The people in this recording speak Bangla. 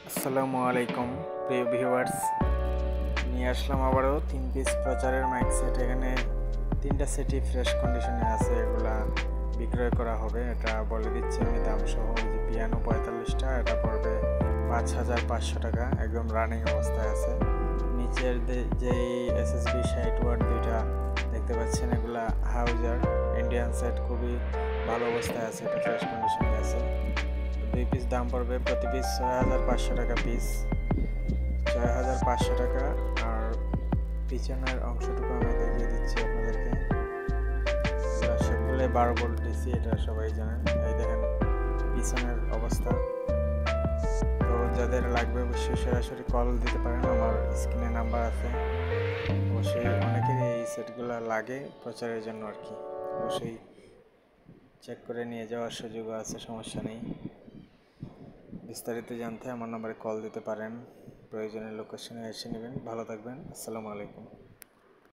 আসসালামু আলাইকুম প্রিয় ভিউয়ার্স, নিয়ে আসলাম আবারও 3 পিস প্রচারের মাইক সেট। এখানে 3টা সেটই ফ্রেশ কন্ডিশনে আছে, এগুলা বিক্রয় করা হবে। এটা বলে দিচ্ছি আমি দাম সহ। যে পিয়ানো 45টা, এটা পড়বে 5,500 টাকা, একদম রানিং অবস্থায় আছে। নিচের যেই SSB 60 ওয়াট দুইটা দেখতে পাচ্ছেন, এগুলা হাউজার ইন্ডিয়ান সেট, খুবই ভালো অবস্থায় আছে, এটা ফ্রেশ কন্ডিশনে আছে। 2 পিস দাম পড়বে প্রতি পিস 6,500 টাকা পিস, 6,500 টাকা। আর পিছনের অংশটুকু আমি দেখিয়ে দিচ্ছি আপনাদেরকে। সবগুলো 12 ভোল্ট ডিসি, এটা সবাই জানেন। এই দেখেন পিছনের অবস্থা। তো যাদের লাগবে অবশ্যই সরাসরি কল দিতে পারেন, আমার স্ক্রিনে নাম্বার আছে। অবশ্যই অনেকেরই এই সেটগুলো লাগে প্রচারের জন্য আর কি। অবশ্যই চেক করে নিয়ে যাওয়ার সুযোগও আছে, সমস্যা নেই। বিস্তারিত জানতে আমার নম্বরে কল দিতে পারেন, প্রয়োজনীয় লোকেশনে এসে নেবেন। ভালো থাকবেন, আসসালামু আলাইকুম।